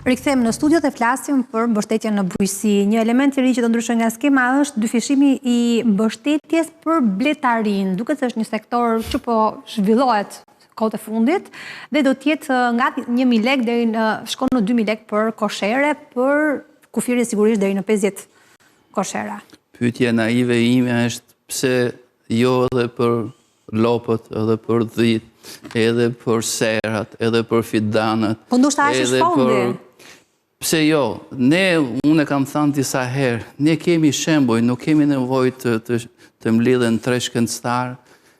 Rikthehemi në studio dhe flasim për mbështetjen në bujqësi. Një element i ri që do ndryshojë nga skema është dyfishimi i mbështetjes për bletarin. Duket se është një sektor që po zhvillohet kohët e fundit dhe do të jetë nga 1.000 lekë deri në shkon në 2.000 lekë për koshere, për kufirje sigurisht deri në 50 koshera. Pyetja naive ime është pse jo edhe për lopët, edhe për dhit, edhe për serat, edhe për fidanët. Po ndoshta është fondi. Pse jo, unë kam thënë disa herë, ne kemi shembuj, nuk kemi nevojë të mlidhen 3 shkencëtar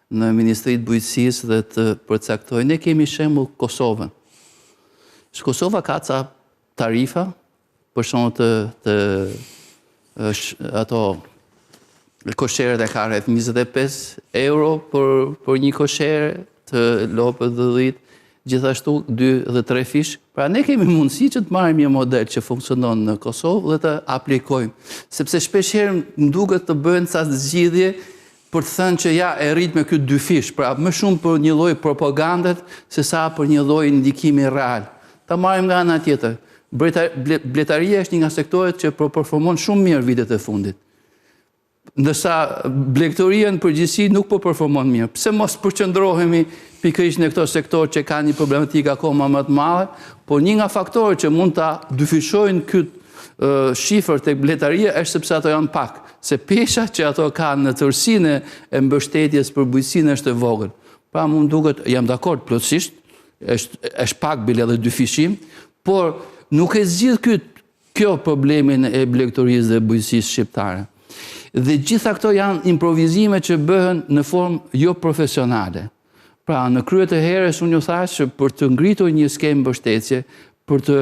në Ministritë e Bujqësisë dhe të përcaktojnë. Ne kemi shembull Kosovën. Kosova ka ca tarifa, për shembull ato kosheret e ka rreth 25 euro për një koshere të lopët dhe dhit, gjithashtu 2 dhe 3 fish. Pra ne kemi mundësi që të marrim një model që funksionon në Kosovë dhe të aplikojmë. Sepse shpesh herë më duket të bëhen ca zgjidhje për të thënë që ja e rrit me ky 2 fish, pra më shumë për një lloj propagandet se sa për një lloj ndikimi real. Ta marrim nga ana tjetër. Bletaria është një nga sektoret që performon shumë mirë vitet e fundit. Ndërsa blegtoria në përgjithësi nuk po performon mirë. Pse mos përqendrohemi pikërisht në këto sektor që kanë një problematikë akoma më të madhe, por një nga faktorët që mund ta dyfishojnë këtë shifër tek bletaria është sepse ato janë pak, se pesha që ato kanë në tërësinë e mbështetjes për bujqësinë është e vogël. Pra më duket, jam dakord plotësisht, është pak bile edhe dyfishim, por nuk e zgjidh kjo problemin e blegtorisë dhe bujqësisë shqiptare. Dhe gjitha këto janë improvizime që bëhen në formë jo profesionale. Pra, në krye të herës unë ju thash që për të ngritur një skemë mbështetje, për të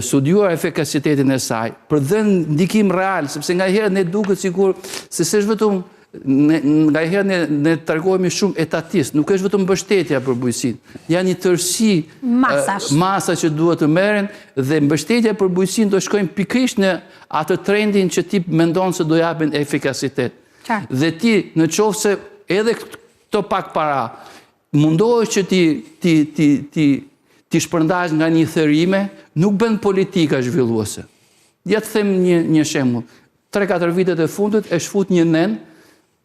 studiuar efikasitetin e saj, për dhënë ndikim real, sepse nga herë ne duket sikur se s'është vetëm nga herë ne tregohemi shumë etatist, nuk është vetëm mbështetja për bujqësinë. Janë një tërësi masa që duhet të merren dhe mbështetja për bujqësinë do shkojnë pikërisht në atë trendin që ti mendon se do japin efikasitet. Dhe ti në qoftë se edhe këto pak para mundohesh që ti shpërndash nga një thërime, nuk bën politika zhvilluese. Ja të them një shembull. 3-4 vitet e fundit e shfut një nen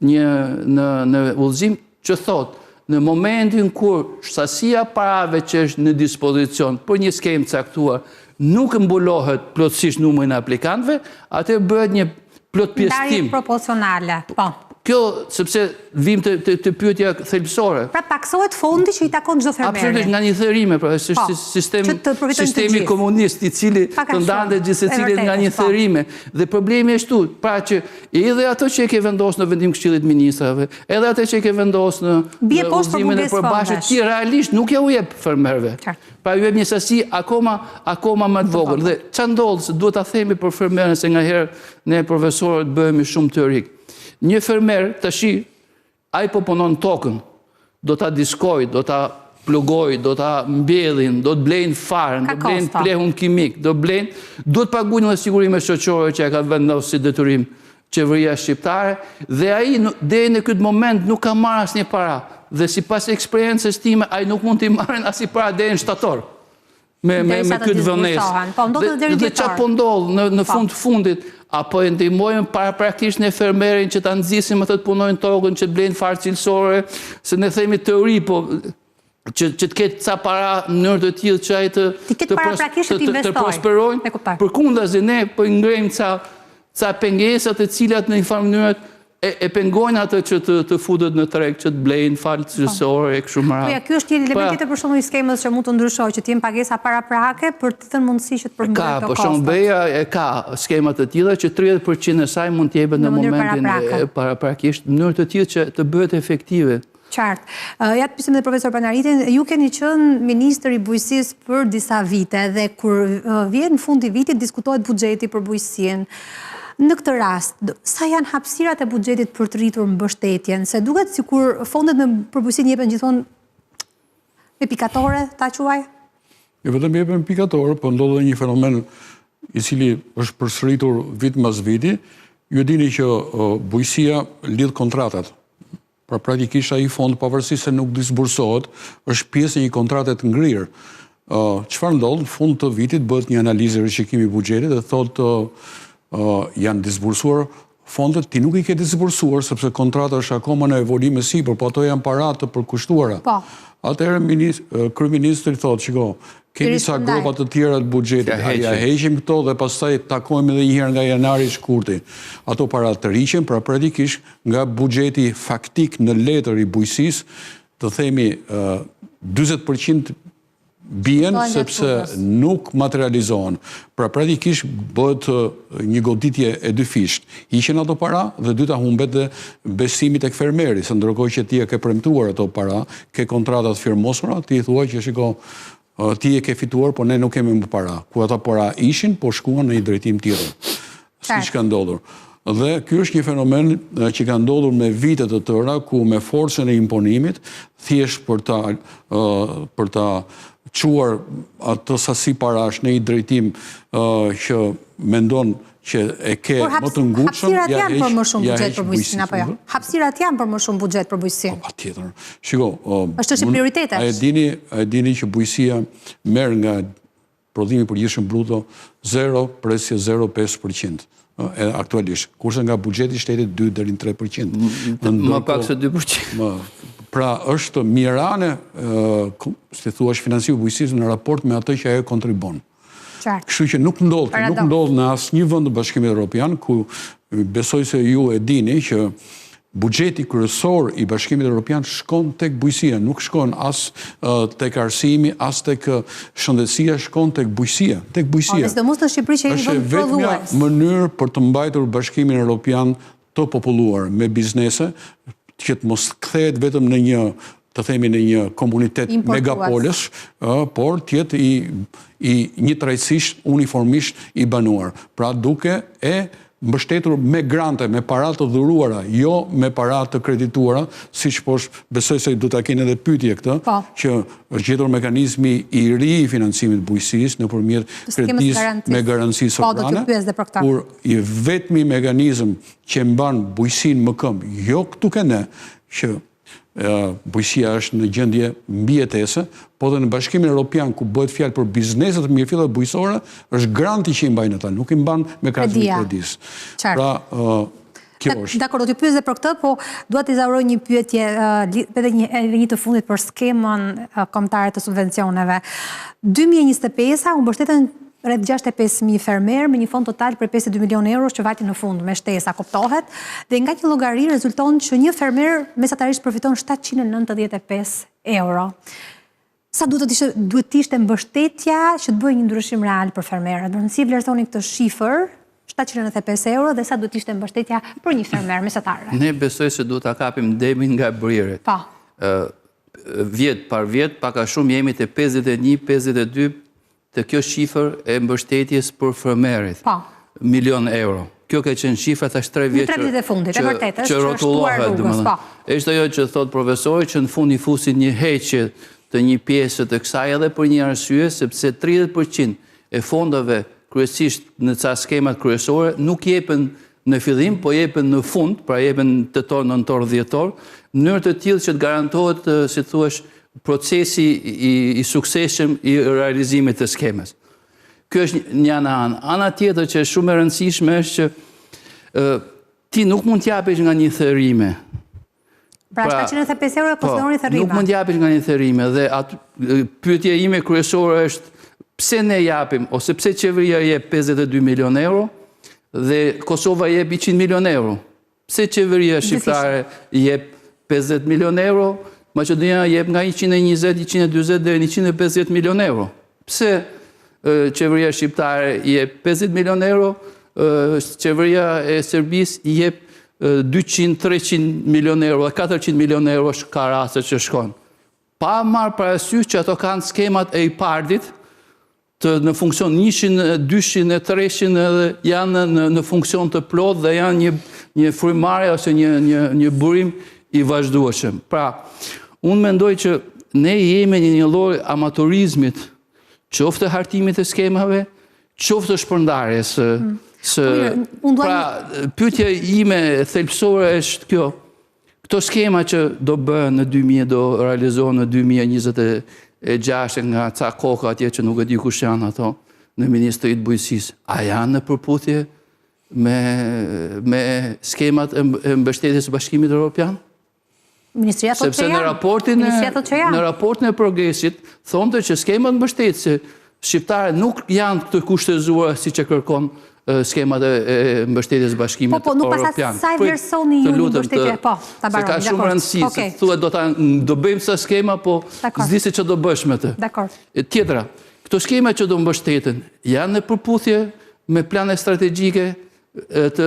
në udhëzim që thot, në momentin kur sasia parave që është në dispozicion për një skemë caktuar nuk mbulohet plotësisht numrin e aplikantëve, atë bëhet një plot pjesëtim. Ndarje proporcionale, po. Kjo, sepse vim të pyetja thelbësore. Pra paksohet fondi që i takon çdo fermeri. Absolutisht nga një thërime, pra është sistemi komunist i cili të ndante gjithë secilit nga një thërime. Dhe problemi është tu, pra që edhe ato që e ke vendosur në vendim Këshillit Ministrave, edhe ato që e ke vendosur në udhëzimin e përbashkët, ti realisht nuk ja u jep fermerëve. Pra ju jep një sasi akoma më të vogël. Dhe ç'a ndodh, se duhet ta themi për fermerën se nga herë ne profesorët bëhemi shumë të rik. Një fermer tashi ai po punon tokën, do ta diskoj, do ta plugoj, do ta mbjellin, do të blejnë farën, do blejnë plehun kimik, do të paguajnë edhe sigurime shoqërore që e ka vendosur si detyrim qeveria shqiptare, dhe ai deri në këtë moment nuk ka marrë asnjë para. Dhe sipas eksperiencës time, ai nuk mund t'i marrin asnjë para deri në shtator. Me këtë vënesë. Dhe çfarë po ndodh në fundit, apo e ndihmojmë paraprakisht në fermerin që ta nxisim ato të punojnë tokën, që të blejnë farë cilësore, se ne themi teori, po që të ketë ca para në mënyrë të tillë që ai të prosperojnë. Përkundazi ne po i ngrejmë ca pengesat të cilat në një farë mënyrë e pengojnë atë që të futet në treg, që të blejnë falë cilësore e kështu me radhë. Po ja, ky është një element tjetër për shembull i skemës që mund të ndryshojë, që të jenë pagesa paraprake për të thënë mundësi që të përmbajë këto kosto. Për shembull BEA e ka skema të tilla që 30% e saj mund të jepet në momentin paraprakisht, në mënyrë të tillë që të bëhet efektive. Qartë. Ja të pyesim edhe profesor Panaritin, ju keni qenë ministër i bujqësisë për disa vite dhe kur vjen në fund i vitit diskutohet buxheti për bujqësinë. Në këtë rast, sa janë hapësirat e buxhetit për të rritur mbështetjen? Se duket sikur fondet për bujqësinë jepen gjithmonë me pikatore, ta quaj? Jo vetëm jepen pikatore, po ndodh një fenomen i cili është përsëritur vit mbas viti. Ju dini që bujqësia lidh kontratat. Pra praktikisht ai fond pavarësisht se nuk disbursohet, është pjesë e një kontrate të ngrirë. çfarë ndodh në fund të vitit bëhet një analizë rishikimi i buxhetit dhe thotë janë disbursuar fondet, ti nuk i ke disbursuar sepse kontrata është akoma në evolim e sipër, po ato janë para të përkushtuara. Po. Atëherë kryeministri thotë, shiko, kemi ca gropa të tjera të buxhetit, ja heqim këto dhe pastaj takohemi edhe një herë nga janari i shkurti. Ato para të riqen, pra praktikisht nga buxheti faktik në letër i bujqësisë, të themi 40% bien sepse nuk materializohen. Pra praktikisht bëhet një goditje e dy fisht. Hiqen ato para dhe dyta humbet dhe besimi tek fermeri, se ndërkohë që ti e ke premtuar ato para, ke kontratat firmosura, ti i thua që shiko, ti e ke fituar, po ne nuk kemi më para. Ku ata para ishin, po shkuan në një drejtim tjetër. Siç ka ndodhur. Dhe ky është një fenomen që ka ndodhur me vite të tëra, ku me forcën e imponimit, thjesht për ta quar atë sasi parash në një drejtim që mendon që e ke më të ngutshëm, hapësirat janë për më shumë buxhet për bujqësinë apo jo? Hapësirat janë për më shumë buxhet për bujqësinë. Patjetër. Shiko, është çështje prioritetesh. A e dini që bujqësia merr nga prodhimi i përgjithshëm bruto 0,05%. Aktualisht, kurse nga buxheti i shtetit 2 deri në 3%. Më pak se 2%. Pra është mirane, si thua, financiu bujqësisë në raport me atë që ajo kontribon. Kështu që nuk ndodh në asnjë vend të Bashkimit Evropian, ku besoj se ju e dini që buxheti kryesor i Bashkimit Evropian shkon tek bujqësia, nuk shkon as tek arsimi, as tek shëndetësia, shkon tek bujqësia, Sidomos në Shqipëri që jemi vend prodhues. Është vetëm mënyrë për të mbajtur Bashkimin Evropian të populluar me biznese, që të mos kthehet vetëm në një, të themi, në një komunitet megapolis, por të jetë i njëtrajtësisht, uniformisht i banuar. Pra duke e mbështetur me grante, me para të dhuruara, jo me para të kredituara, siç besoj se do ta keni edhe pyetje këtë, që është gjetur mekanizmi i ri i financimit bujqësisë nëpërmjet kredisë me garanci sovrane, kur i vetmi mekanizëm që mban bujqësinë më këmbë, jo këtu ke ne, që bujqësia është në gjendje mbijetese, po dhe në Bashkimin Evropian, ku bëhet fjalë për bizneset të mirëfillet bujqësore, është granti që i mbajnë ata, nuk i mban mekanizmi i kredisë. Pra, kjo është. Dakor, do t'ju pyes edhe për këtë, po dua të zauroj një pyetje edhe një të fundit për skemën kombëtare të subvencioneve. 2025 u mbështetën rreth 65.000 fermer me një fond total për 52 milionë euro që vajti në fund me shtesa, kuptohet, dhe nga një llogari rezulton që një fermer mesatarisht përfiton 795 euro. Sa duhet të ishte mbështetja që të bëjë një ndryshim real për fermerët? Si vlerësoni këtë shifër, 795 euro, dhe sa duhet të ishte mbështetja për një fermer mesatare? Ne besoj se duhet ta kapim demin nga briret. Po. Vjet par vjet, pak a shumë jemi te 51, 52 të kjo shifër e mbështetjes për fermerit. Milion euro. Kjo ka qenë shifra tash 3 vjet që rrotullohet, domethënë. Është ajo që thot profesori që në fund i fusin një heqje të një pjesë të kësaj edhe për një arsye, sepse 30% e fondave kryesisht në ca skemat kryesore nuk jepen në fillim, po jepen në fund, pra jepen tetor, nëntor, dhjetor, në mënyrë të tillë që të garantohet, si thuaç, procesi i suksesshëm i realizimit të skemës. Kjo është një anë. Ana tjetër që është shumë e rëndësishme është që ti nuk mund t'japesh nga një thërrime. Pra 795 euro e konsideroni thërrime. Nuk mund t'japesh nga një thërrime dhe pyetja ime kryesore është pse ne japim ose pse qeveria jep 52 milion euro dhe Kosova jep 100 milion euro. Pse qeveria shqiptare jep 50 milion euro? Maqedonia jep nga 120, 140 deri në 150 milion euro. Pse qeveria shqiptare jep 50 milion euro, qeveria e Serbisë jep 200, 300 milion euro, 400 milion euro ka raste që shkon. Pa marrë parasysh që ato kanë skemat e IPARD-it në funksion 100, 200, 300 edhe janë në funksion të plot dhe janë një frymëmarrje ose një burim i vazhdueshëm. Pra, unë mendoj që ne jemi në një lloj amatorizmit, qoftë hartimit të skemave, qoftë shpërndarjes. Pra, pyetja ime thelbësore është kjo. Këto skema që do bëhen në 2000, do realizohen në e 6 nga ca koka atje që nuk e di kush janë ato në Ministritë Bujqësisë, a janë në përputhje me skemat e mbështetjes së Bashkimit Evropian? Ministria thotë që janë. Në raportin e progresit thonë që skemat mbështetëse shqiptare nuk janë të kushtëzuara siç e kërkon skemat e mbështetjes Bashkimit Evropian. Po, nuk pasat saj versoni ju një mbështetje, po, ta baroni, se ka shumë rëndësi, se thuhet do bëjmë sa skema, po s'di se që do bësh me të. Tjetra, këto skema që do mbështeten, janë në përputhje me plane strategjike të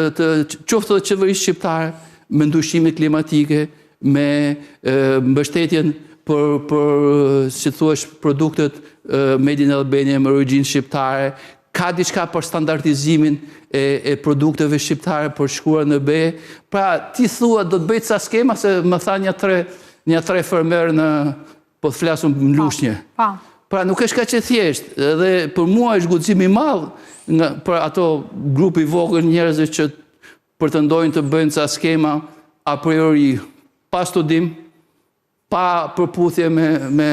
qoftë të qeverisë shqiptare, me ndryshime klimatike, me mbështetjen për, si thuash, produktet Made in Albania me origjinë shqiptare, ka diçka për standardizimin e produkteve shqiptare për shkuar në be. Pra, ti thua do të bëjt sa skema, se më tha një tre fermer në, po të flasëm në lushnje. Pra, nuk është ka që thjesht, dhe për mua është guxim i madh për ato grupi vogël njerëzve që pretendojnë të bëjnë sa skema a priori pa studim, pa përputhje me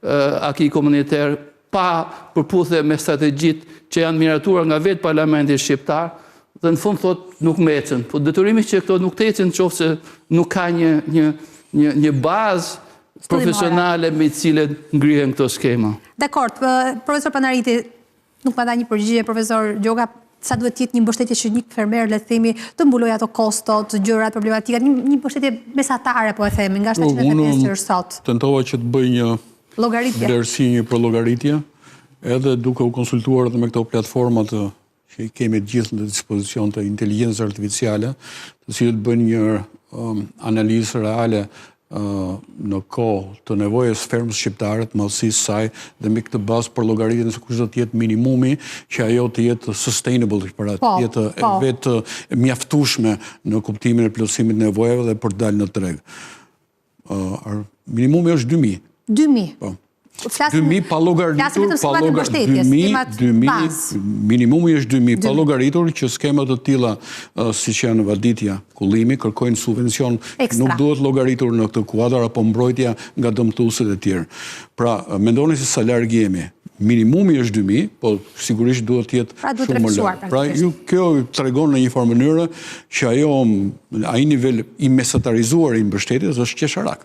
aki komunitar, pa përputhje me strategjit që janë miratuar nga vetë Parlamenti Shqiptar, dhe në fund thot nuk me ecën. Po detyrimi që këto nuk të ecën qoftë se nuk ka një bazë profesionale me cilën ngrihen këto skema. Dakord, profesor Panariti, nuk ma da një përgjigje, profesor Gjoga, sa duhet tjetë një mbështetje që një fermer, le të themi, të mbuloj ato kostot, gjërat, problematikat, një mbështetje mesatare, po e themi, nga 785 që është sot. Unë tentova që të bëj një vlerësi, një përllogaritje, edhe duke u konsultuar edhe me këto platformat që i kemi gjithë në dispozicion të inteligjencës artificiale, të cilët bëjnë një analizë reale në kohë të nevojës fermës shqiptare, të madhësisë saj, dhe me këtë bazë për llogaritjen se kush do të jetë minimumi që ajo të jetë sustainable, pra të jetë vetë mjaftueshme në kuptimin e plotësimit të nevojave dhe për të dalë në treg. Minimumi është 2000. 2000. Po. 2000 pa llogaritur, minimumi është 2000 pa llogaritur që skemat të tilla siç janë vaditja, kullimi kërkojnë subvencion, nuk duhet llogaritur në këtë kuadër apo mbrojtja nga dëmtuesit e tjerë. Pra, mendoni se sa larg jemi. Minimumi është 2000, po sigurisht duhet të jetë shumë më larg. Pra, kjo tregon në një farë mënyrë që ai nivel i mesatarizuar i mbështetjes është qesharak.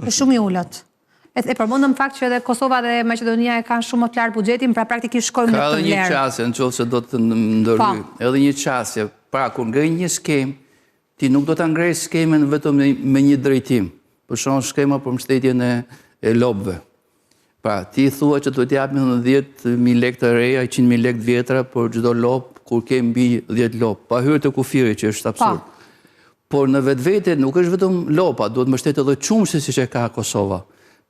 Është shumë i ulët. E përmendëm fakt që edhe Kosova dhe Maqedonia e kanë shumë më të lartë buxhetin, pra praktikisht shkojmë në këtë vlerë. Ka edhe një qasje, nëse do të ndërhyj. Edhe një qasje. Pra, kur ngrej një skemë, ti nuk do ta ngresh skemën vetëm me një drejtim. Për shembull, skema për mbështetjen e lopëve. Pra, ti thua që do të japim 10.000 lekë të reja, 100.000 lekë të vjetra për çdo lopë kur ke mbi 10 lopë, pa hyrë të kufiri, që është absurd. Por në vetvete nuk është vetëm lopa, duhet mbështetet edhe qumshi siç e ka Kosova.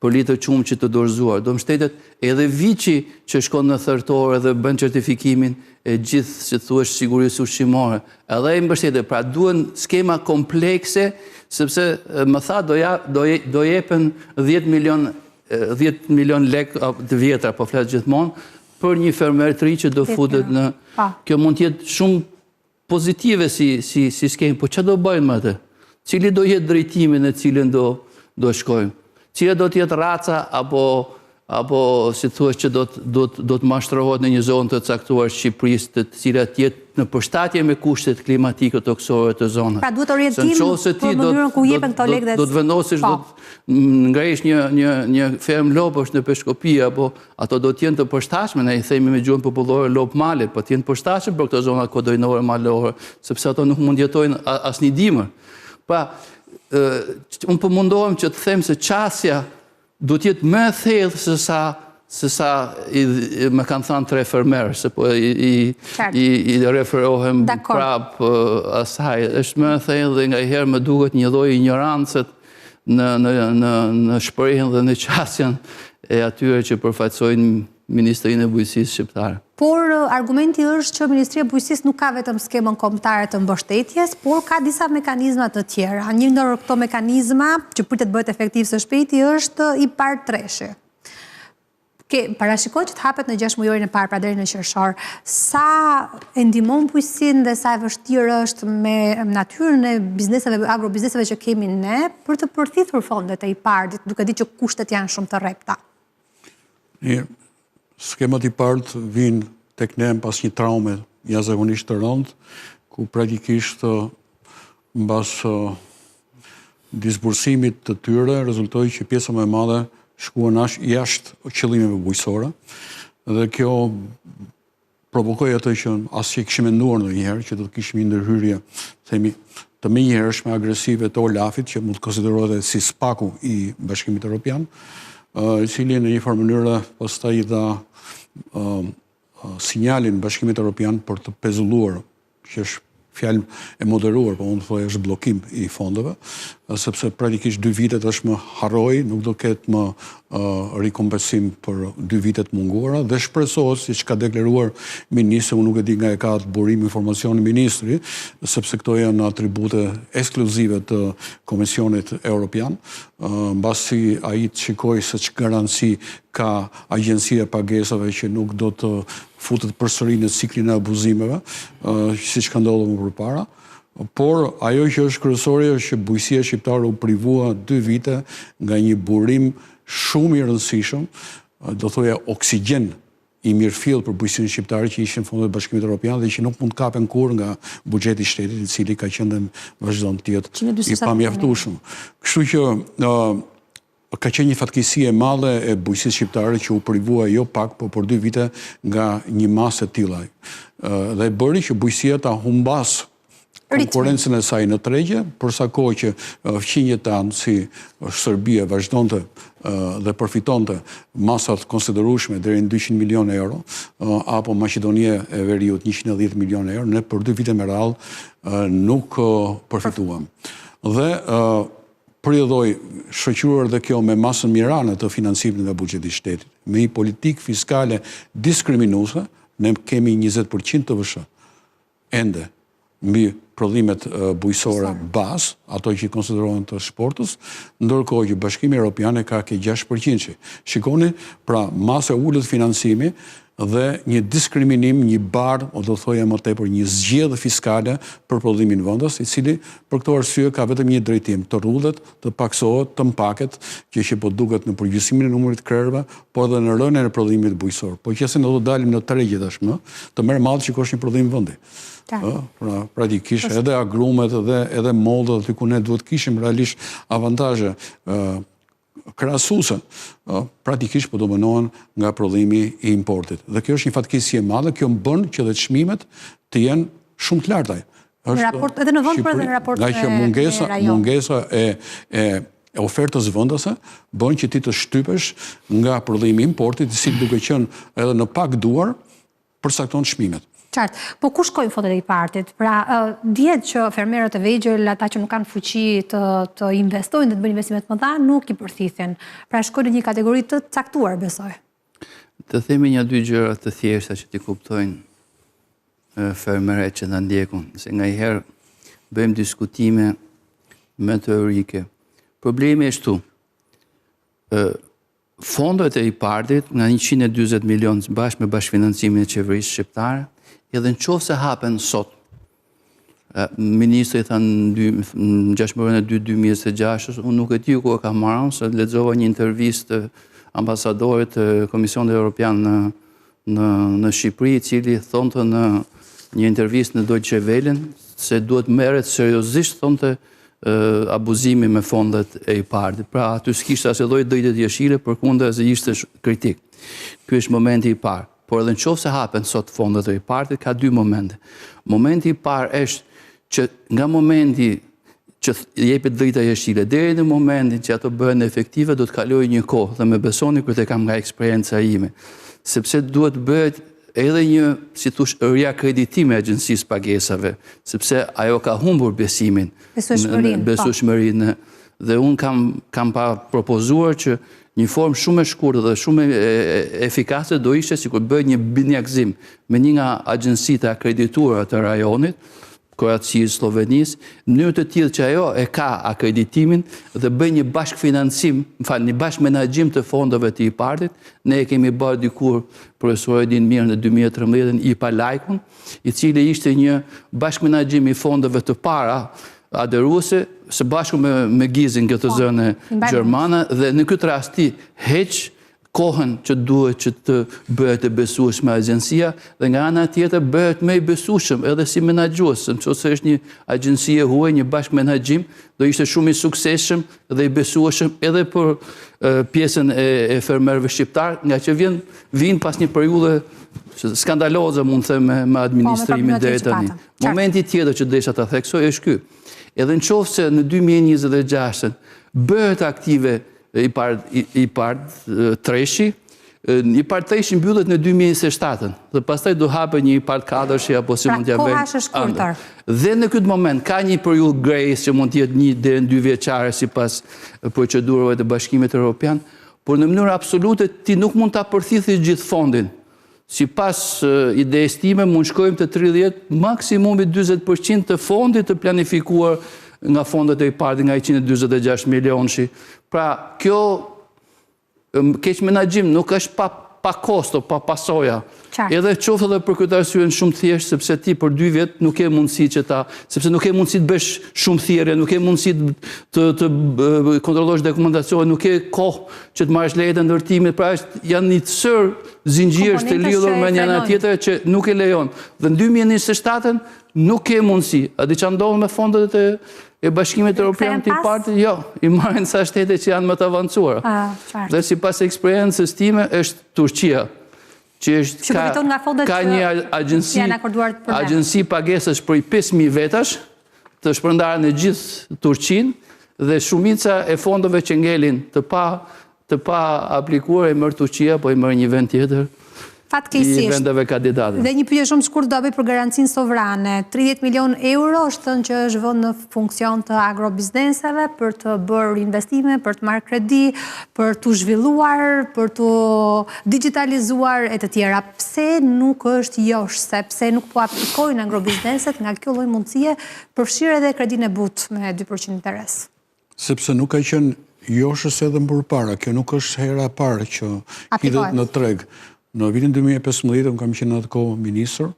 Për litër qumë që të dorëzuar. Do mbështetet edhe viçi që shkon në thërtor dhe bën certifikimin e gjithë, si thuash, sigurisë ushqimore. Edhe i mbështetet, pra duhen skema komplekse, sepse më tha do jepen 10 milion lekë të vjetra, po flas gjithmonë, për një fermer të ri që do futet në... Kjo mund të jetë shumë pozitive si skemë, po çfarë do bëjmë me atë? Cili do jetë drejtimi në cilën do shkojmë? Cila do t'jetë raca, apo si thuash që do të mashtrohet në një zonë të caktuar Shqipërisë, të cilat jetë në përshtatje me kushtet klimatike toksore të zonës. Pra duhet orientim për mënyrën ku jepen këto lekë dhe... Do të vendosish, do të ngresh një fermë lopësh në Peshkopi, apo ato do t'jenë të përshtatshme, ne i themi me gjuhën popullore lopë male, po t'jenë përshtatshme për këto zona kodojnore malore, sepse ato nuk mund jetojnë asnjë dimër. Pa, unë përmundohem që të them se qasja do t'jetë më e thellë se sa më kanë thënë 3 fermerë, se po i referohem prap asaj. Është më e thellë dhe ngaherë më duket një lloj ignorancët në shprehjen dhe në qasjen e atyre që përfaqësojnë Ministrinë e Bujqësisë shqiptare. Por argumenti është që Ministria e Bujqësisë nuk ka vetëm skemën kombëtare të mbështetjes, por ka disa mekanizma të tjera. Një ndër këto mekanizma që pritet bëhet efektiv së shpejti është i parë-treshi. Parashikohet që të hapet në 6 mujorin e parë, pra deri në qershor. Sa e ndihmon bujqësinë dhe sa e vështirë është me natyrën e bizneseve, agrobizneseve që kemi ne, për të përthithur fondet e i parë, duke ditë që kushtet janë shumë të rrepta? Skemat i partë vinë tek ne pas një traume jashtëzakonisht të rëndë, ku praktikisht mbas disbursimit të tyre rezultoi që pjesa më e madhe shkuan jashtë qëllimeve bujqësore, dhe kjo provokoi atë që asgjë kishim menduar ndonjëherë që do të kishim një ndërhyrje, themi, të menjëhershme agresive të Olafit, që mund të konsiderohet si spaku i Bashkimit Evropian, i cili në një farë mënyrë pastaj i dha sinjalin Bashkimit Evropian për të pezulluar, që është fjalë e moderuar, po mund të thojë është bllokim i fondeve, sepse praktikisht 2 vitet është më harroj, nuk do ketë më rikompensim për 2 vitet munguara, dhe shpresohet, siç ka deklaruar ministri, unë nuk e di nga e ka të burim informacioni ministri, sepse këto janë atribute ekskluzive të Komisionit Evropian, mbasi ai të shikojë se ç'ka garanci ka Agjencia e Pagesave që nuk do të futet përsëri në ciklin e abuzimeve, siç ka ndodhur më përpara. Por ajo që është kryesore është që bujqësia shqiptare u privua 2 vite nga një burim shumë i rëndësishëm, do thoya oksigjen i mirëfill për bujqësinë shqiptare që ishin fondet e Bashkimit Evropian dhe që nuk mund të kapen kurrë nga buxheti i shtetit, i cili ka qenë dhe vazhdon të jetë i pamjaftueshëm. Kështu që ka qenë një fatkeqësi e madhe e bujqësisë shqiptare që u privua jo pak, por për 2 vite nga një masë e tillaj. Dhe bëri që bujqësia ta humbas konkurencën e saj në tregje, përsa kohë që fqinjet tanë si Serbia vazhdonte dhe përfitonte masat konsiderueshme deri në 200 milion euro, apo Maqedonia e Veriut 110 milion euro, ne për 2 vite me radhë nuk përfituam. Dhe përjedhoi shoqëruar dhe kjo me masën mirane të financimit nga buxheti i shtetit, me një politikë fiskale diskriminuese, ne kemi 20% të VSH ende mbi prodhimet bujqësore bazë, ato që i konsiderohen të shportës, ndërkohë që Bashkimi Evropian e ka ke 6%. Shikoni, pra masë e ulët financimi dhe një diskriminim, një barë, o do thoja më tepër, një zgjedhje fiskale për prodhimin vendas, i cili për këto arsye ka vetëm një drejtim, të rrullet, të paksohet, të mpaket, që po duket në përgjithësimin e numrit krerëve, por edhe në rënien e prodhimit bujqësor. Po që se ne do dalim në tregje tashmë, të merr madh që është një prodhim vendi. Pra praktikisht edhe agrumet edhe moldat aty ku ne duhet kishim realisht avantazhe krahasuese, praktikisht po domënohen nga prodhimi i importit. Dhe kjo është një fatkeqësi e madhe, kjo bën që dhe çmimet të jenë shumë të larta. Në raport edhe në vend për edhe në raport nga që mungesa e ofertës vendase bën që ti të shtypesh nga prodhimi i importit, i cili duke qenë edhe në pak duar përcakton çmimet. Qartë, po ku shkojnë fondet e IPART-it? Pra, dihet që fermerët e vegjël, ata që nuk kanë fuqi të investojnë dhe të bëjnë investimet më dha, nuk i përthithin. Pra, shkojnë në një kategori të caktuar, besoj. Të themi 2 gjëra të thjeshta që ti kuptojnë fermerët që na ndjekun, se nga i herë bëjmë diskutime me teorike. Problemi është tu. Fondet e IPART-it nga 140 milion bashkë me bashkëfinancimin e qeverisë shqiptare, edhe në qoftë se hapen sot, ministri thanë në 6/2/2026, unë nuk e di ku e ka marrë, se lexova një intervistë të ambasadorit të Komisionit Evropian në Shqipëri, i cili thonte në një intervistë në Deutsche Welle se duhet merret seriozisht, thonte, abuzimi me fondet e IPART-it. Pra, aty s'kishte asnjë lloj drejtë jeshile, përkundër se ishte kritik. Ky është momenti i parë. Por edhe në qoftë se hapen sot fondet e IPART-it, ka 2 momente. Momenti i parë është që nga momenti që jepet drejta jeshile, deri në momentin që ato bëhen efektive, do të kalojë një kohë, dhe me besoni kur të kam nga eksperienca ime, sepse duhet bëhet edhe një, si thush, riakreditim e Agjencisë Pagesave, sepse ajo ka humbur besimin, besueshmërinë, dhe unë kam pa propozuar që një formë shumë e shkurtër dhe shumë efikase do ishte sikur bëhet një binjakzim me një nga agjencitë akredituara të rajonit, Kroacisë, Slovenisë, në mënyrë të tillë që ajo e ka akreditimin dhe bëj një bashkëfinancim, një bashkëmenaxhim të fondeve të IPART-it. Ne e kemi bërë dikur, profesor e din mirë, në 2013 IPA Laikun, i cili ishte një bashkëmenaxhim i fondeve të para aderuese, së bashku me Gizin, këtë zënë Gjermane, dhe në këtë rasti heq kohën që duhet që të bëhet e besueshme agjensia, dhe nga ana tjetër bëhet më i besueshëm edhe si menaxhues, nëse është një agjenci e huaj, një bashkëmenaxhim, do ishte shumë i suksesshëm dhe i besueshëm edhe për pjesën e fermerëve shqiptar, nga që vijnë pas një periudhe skandaloze, mund të them, me administrimin deri tani. Momenti tjetër që desha ta theksoj është ky. Edhe nëse në 2026 bëhet aktive i parë treshi, i parë treshi mbyllet në 2027, dhe pastaj do hapet një i parë katërshi apo si mund t'ja bëjmë. Koha është shkurtër. Dhe në këtë moment ka një periudhë grace që mund të jetë 1 deri në 2 vjeçare sipas procedurave të Bashkimit Evropian, por në mënyrë absolute ti nuk mund ta përthithish gjithë fondin. Sipas idejës time, mund shkojmë të 30, maksimumi 40% të fondit të planifikuar nga fondet e i parti, nga 126 milionëshi. Pra, kjo keq menaxhim nuk është pa kosto, pa pasoja. Edhe qoftë edhe për këtë arsye shumë thjesht, sepse ti për 2 vjet nuk ke mundësi sepse nuk ke mundësi të bësh shumë thirrje, nuk ke mundësi të kontrollosh dokumentacionin, nuk ke kohë që të marrësh lejet e ndërtimit, pra janë një sër zinxhirësh të lidhur me njëra tjetrën që nuk e lejon. Dhe në 2027 nuk ke mundësi. A di çfarë ndodh me fondet e Bashkimit Evropian të partit? Jo, i marrin sa shtete që janë më të avancuara. Dhe sipas eksperiencës time është Turqia, që ka një agjenci pagesësh për 5.000 vetash të shpërndarë në gjithë Turqinë, dhe shumica e fondove që ngelin të pa aplikuar e merr Turqia, po i merr një vend tjetër i vendeve kandidate. Dhe një pyetje shumë shkurt do bëj për garancinë sovrane. 30 milion euro është thënë që është vënë në funksion të agrobizneseve për të bërë investime, për të marrë kredi, për të zhvilluar, për të digitalizuar e të tjera. Pse nuk është joshse, pse nuk po aplikojnë agrobizneset nga kjo lloj mundësie, përfshirë edhe kredinë e butë me 2% interes? Sepse nuk ka qenë joshës edhe më përpara. Kjo nuk është hera e parë që hidhet në treg. Në vitin 2015, unë kam qenë atë kohë ministër,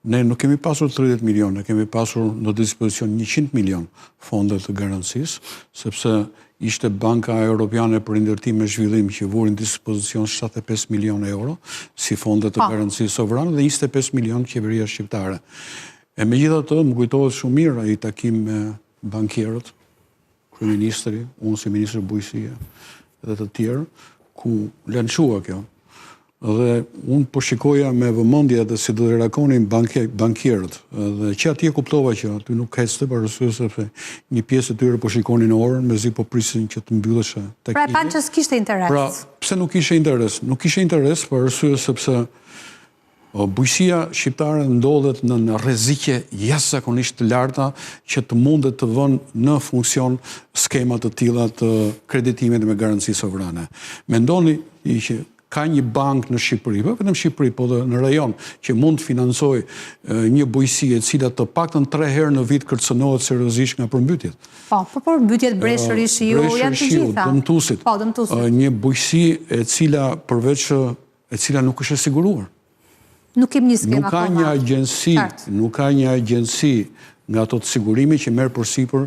ne nuk kemi pasur 30 milion, ne kemi pasur në dispozicion 100 milion fondet të garancisë, sepse ishte Banka Europiane për Ndërtim e Zhvillim që vuri në dispozicion 75 milion euro si fondet të garancisë sovrane dhe 25 milion qeveria shqiptare. E megjithatë, më kujtohet shumë mirë ai takim me bankierët, kryeministri, unë si ministër bujqësie dhe të tjerë, ku lançua kjo. Dhe unë po shikoja me vëmendje dhe si do të reagonin bankierët. Dhe që atje kuptova që aty nuk ecte për arsye sepse një pjesë e tyre po shikonin orën, mezi po prisin që të mbylleshe tek. Pra pan që s'kishte interes. Pra, pse nuk kishte interes? Nuk kishte interes për arsye sepse bujqësia shqiptare ndodhet në rreziqe jashtëzakonisht të larta që të mundet të vënë në funksion skema të tilla të kreditimit me garanci sovrane. Mendoni që ka një bank në Shqipëri, po vetëm Shqipëri, po dhe në rajon, që mund të financoj një bujqësi e cila të paktën 3 herë në vit kërcënohet seriozisht nga përmbytjet. Po, përmbytjet breshëri, shiu, janë të gjitha. Dëmtuesit. Po, dëmtuesit. Një bujqësi e cila përveç e cila nuk është e siguruar. Nuk kem një skema akoma. Nuk ka një agjenci nga ato të sigurimi që merr përsipër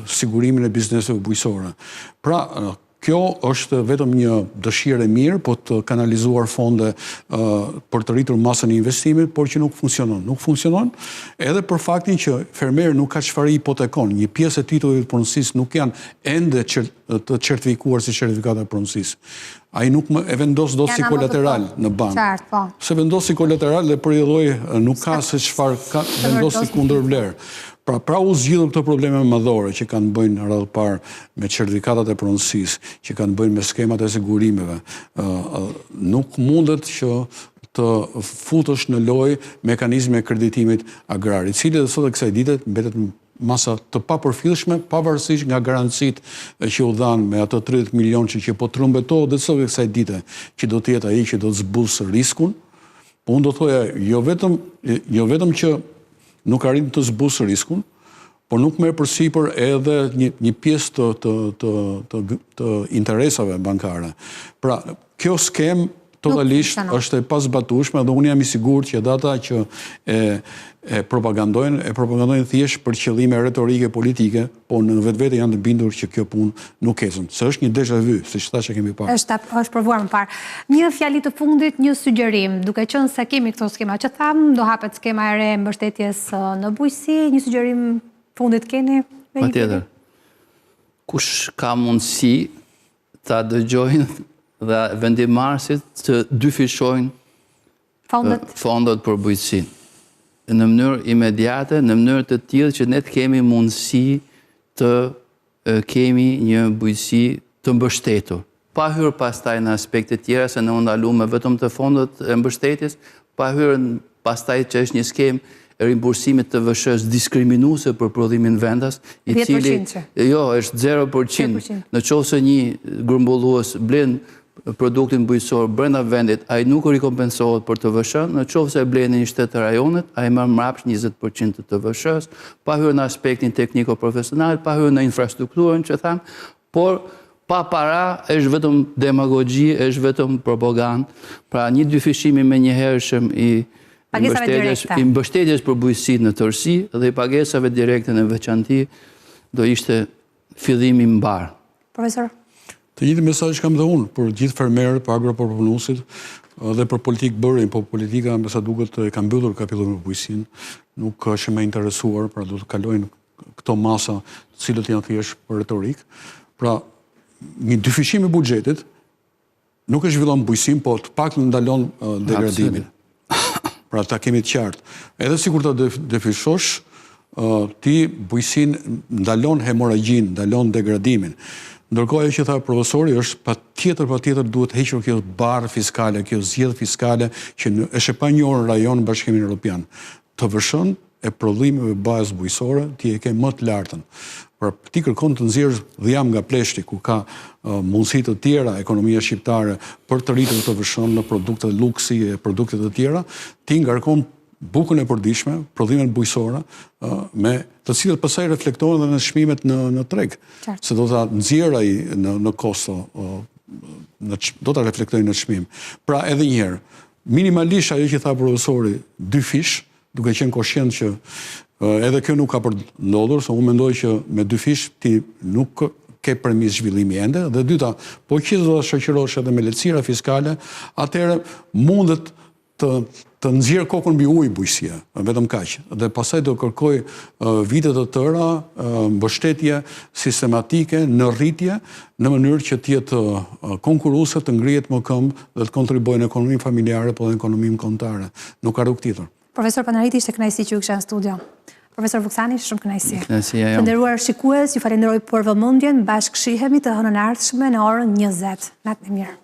sigurimin e bizneseve bujqësore. Pra, kjo është vetëm një dëshirë e mirë, po të kanalizuar fonde për të rritur masën e investimit, por që nuk funksionon. Nuk funksionon edhe për faktin që fermeri nuk ka çfarë hipotekon. Një pjesë e titullit të pronësisë nuk janë ende të certifikuar si certifikata e pronësisë. Ai nuk e vendos dot si kolateral në bankë. Se vendos si kolateral dhe për një lloj nuk ka se çfarë ka vendos si kundër vlerë. Pra u zgjidhën këto probleme mëdhore që kanë bëjnë radhë parë me certifikatat e pronësisë, që kanë bëjnë me skemat e sigurimeve. Nuk mundet që të futesh në lojë mekanizmi e kreditimit agrar, i cili sot e kësaj dite mbetet masa të papërfillshme, pavarësisht nga garancitë që u dhanë me ato 30 milion që po trumbetohet dhe sot e kësaj dite që do të jetë ai që do të zbulsë riskun. Po unë do thoja jo vetëm që nuk arrin të zbusë riskun, por nuk merr përsipër edhe një pjesë të interesave bankare. Pra, kjo skem totalisht është e pasbatueshme dhe unë jam i sigurt që data që e propagandojnë thjesht për qëllime retorike politike, po në vetvete janë të bindur që kjo punë nuk ecën. Se është një déjà vu, siç thashë kemi parë. Është provuar më parë. Një fjali të fundit, një sugjerim, duke qenë se kemi këto skema që tham, do hapet skema e re mbështetjes në bujqësi, një sugjerim fundit keni? Patjetër. Kush ka mundësi ta dëgjojnë dhe vendimarrësit të dyfishojnë fondet për bujqësinë në mënyrë imediate, në mënyrë të tillë që ne të kemi mundësi të kemi një bujqësi të mbështetur. Pa hyrë pastaj në aspekte tjera, se në ndaluam vetëm të fondet e mbështetjes, pa hyrë pastaj që është një skemë e rimbursimit të VSH-s diskriminuese për prodhimin vendas, i cili është 0%. Në qoftë se një grumbullues blen produktin bujqësor brenda vendit, ai nuk rikompensohet për TVSH, në qoftë se blen në një shtet të rajonit, ai merr mbrapsht 20% të TVSH-s, pa hyrë në aspektin tekniko-profesional, pa hyrë në infrastrukturën që tham, por pa para është vetëm demagogji, është vetëm propagandë. Pra një dyfishimi menjëhershëm i mbështetjes për bujqësinë në tërësi dhe i pagesave direkte në veçanti do ishte fillimi i mbar. Profesor? Të njëjtin mesazh kam dhe unë për gjithë fermerët, për agropropunuesit dhe për politikë bërin, po politika me sa duket e ka mbyllur kapitullin me bujqësinë, nuk është më interesuar, pra do të kalojnë këto masa, të cilët janë thjesht për retorik. Pra, një dyfishim i buxhetit nuk e zhvillon bujqësinë, po të paktën ndalon degradimin. Pra ta kemi të qartë. Edhe sikur ta dyfishosh, ti bujqësinë ndalon hemorragjin, ndalon degradimin. Ndërkohë ajo që tha profesori është patjetër duhet hequr kjo barrë fiskale, kjo zgjedhje fiskale që është e panjohur në rajon në Bashkimin Evropian. TVSH-n e prodhimeve bazë bujqësore ti e ke më të lartën. Por ti kërkon të nxjerrësh dhjam nga pleshti ku ka mundësi të tjera ekonomia shqiptare për të rritur TVSH-n në produkte luksi e produkte të tjera, ti ngarkon bukën e përditshme, prodhimet bujqësore, me të cilët pastaj reflektohen edhe në çmimet në treg. Se do ta nxjerrë ai në kosto, do ta reflektojë në çmim. Pra edhe një herë, minimalisht ajo që tha profesori, dy fish, duke qenë koshient që edhe kjo nuk ka për ndodhur, se unë mendoj që me dy fish ti nuk ke premis zhvillimi ende, dhe dyta, po që do ta shoqërosh edhe me lehtësira fiskale, atëherë mundet të nxjerrë kokën mbi ujë bujqësia, vetëm kaq. Dhe pastaj do kërkoj vite të tëra mbështetje sistematike në rritje në mënyrë që të jetë konkurruese, të ngrihet më këmbë dhe të kontribuojë në ekonominë familjare po dhe në ekonominë kombëtare. Nuk ka rrugë tjetër. Profesor Panariti, ishte kënaqësi që ju kisha në studio. Profesor Vuksani, shumë kënaqësi. Kënaqësia jon. Të nderuar shikues, ju falenderoj për vëmendjen. Bashkë shihemi të hënën ardhshme në orën 20. Natë e mirë.